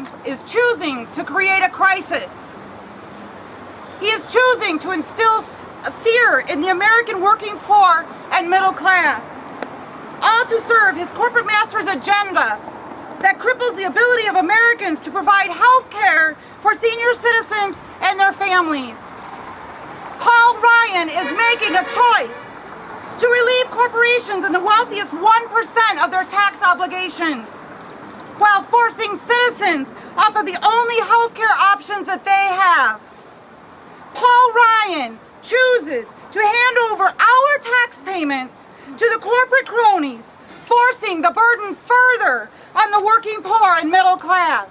Ryan is choosing to create a crisis. He is choosing to instill fear in the American working poor and middle class, all to serve his corporate master's agenda that cripples the ability of Americans to provide health care for senior citizens and their families. Paul Ryan is making a choice to relieve corporations and the wealthiest 1% of their tax obligations, while forcing citizens off of the only health care options that they have. Paul Ryan chooses to hand over our tax payments to the corporate cronies, forcing the burden further on the working poor and middle class.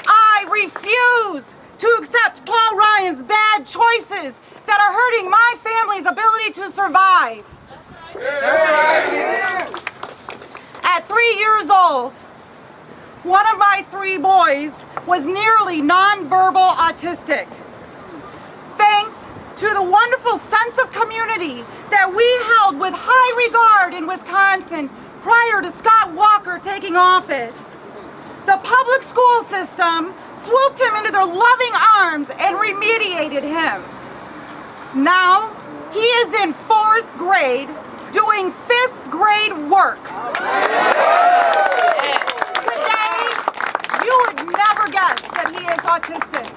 I refuse to accept Paul Ryan's bad choices that are hurting my family's ability to survive. At 3 years old, one of my 3 boys was nearly nonverbal autistic. Thanks to the wonderful sense of community that we held with high regard in Wisconsin prior to Scott Walker taking office, the public school system swooped him into their loving arms and remediated him. Now, he is in 4th grade doing 5th grade work. Today, you would never guess that he is autistic.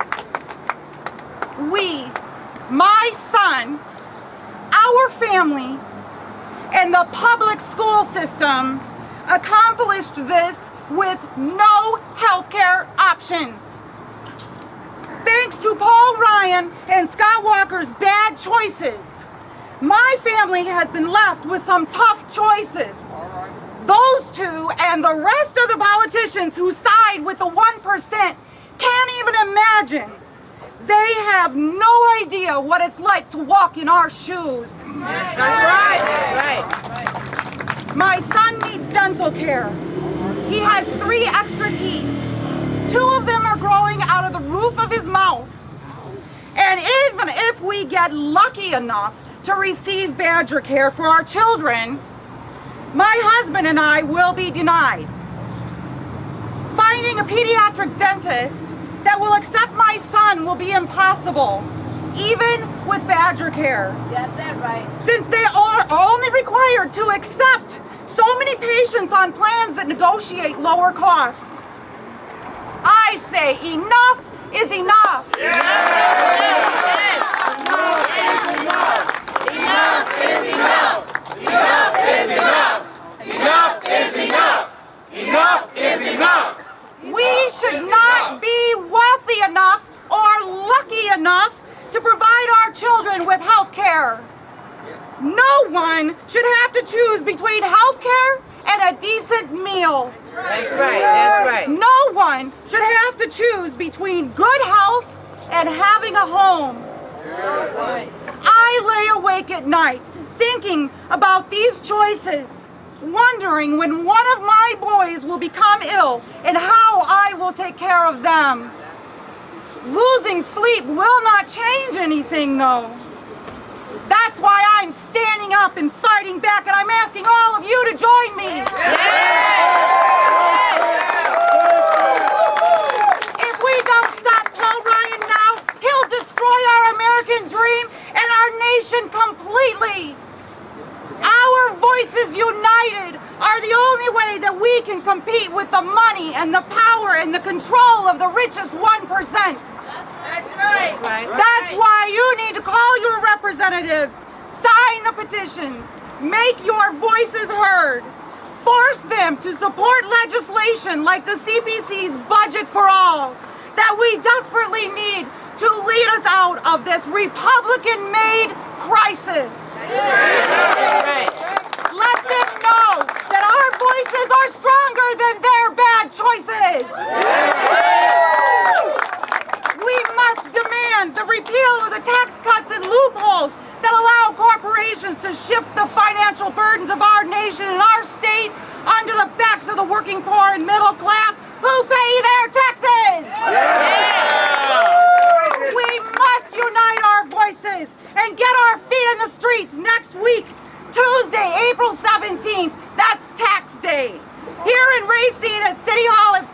We, my son, our family, and the public school system accomplished this with no health care options. Thanks to Paul Ryan and Scott Walker's bad choices, my family has been left with some tough choices. Those two and the rest of the politicians who side with the 1% can't even imagine. They have no idea what it's like to walk in our shoes. That's right. My son needs dental care. He has 3 extra teeth. 2 of them are growing out of the roof of his mouth. And even if we get lucky enough to receive Badger care for our children, my husband and I will be denied. Finding a pediatric dentist that will accept my son will be impossible, even with Badger care. Yes, that's right. Since they are only required to accept so many patients on plans that negotiate lower costs. I say enough is enough. Enough is enough. Enough is enough. Enough is enough. Enough is enough. Enough is enough. We should not be wealthy enough or lucky enough to provide our children with health care. No one should have to choose between health care and a decent meal. That's right. No one should have to choose between good health and having a home. I lay awake at night thinking about these choices, wondering when one of my boys will become ill and how I will take care of them. Losing sleep will not change anything, though. That's why I'm standing up and fighting back, and I'm asking all of you to join me. If we don't stop Paul Ryan now, he'll destroy our American dream and our nation completely. Our voices united are the only way that we can compete with the money and the power and the control of the richest 1%. That's right. That's why you need to call your representatives, sign the petitions, make your voices heard, force them to support legislation like the CPC's Budget for All that we desperately need to lead us out of this Republican-made crisis. Let them know that our voices are stronger than their bad choices. We must demand the repeal of the tax cuts and loopholes that allow corporations to shift the financial burdens of our nation and our state onto the backs of the working poor and middle class who pay their taxes. We must unite our voices and get our feet in the streets next week, Tuesday, April 17th. That's tax day. Here in Racine at City Hall at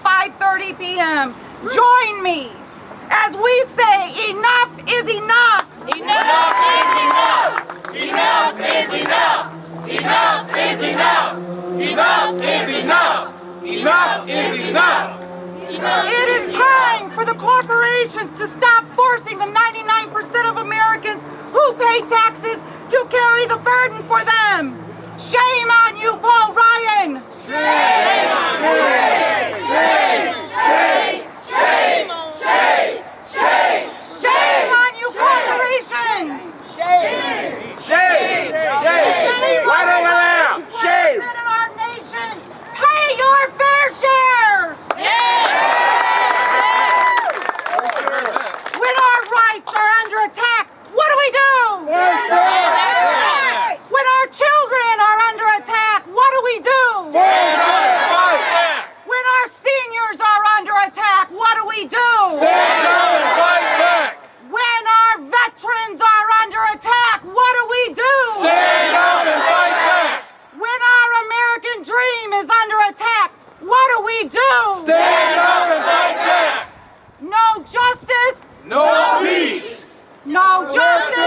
Podium, join me as we say enough is enough. Enough is enough. Enough is enough. Enough is enough. Enough is enough. Enough is enough. It is time for the corporations to stop forcing the 99% of Americans who pay taxes to carry the burden for them. Shame on you, Paul Ryan! Shame! Shame! Shame! Shame! Shame! Shame! Shame! Shame on you, corporations! Shame! Shame! Shame! Right over there! Shame! In our nation, pay your fair share! When our rights are under attack, what do we do? When our children are under attack, what do we do? Stand up and fight back! When our seniors are under attack, what do we do? Stand up and fight back! When our veterans are under attack, what do we do? Stand up and fight back! When our American dream is under attack, what do we do? Stand up and fight back! No justice, No peace! no justice,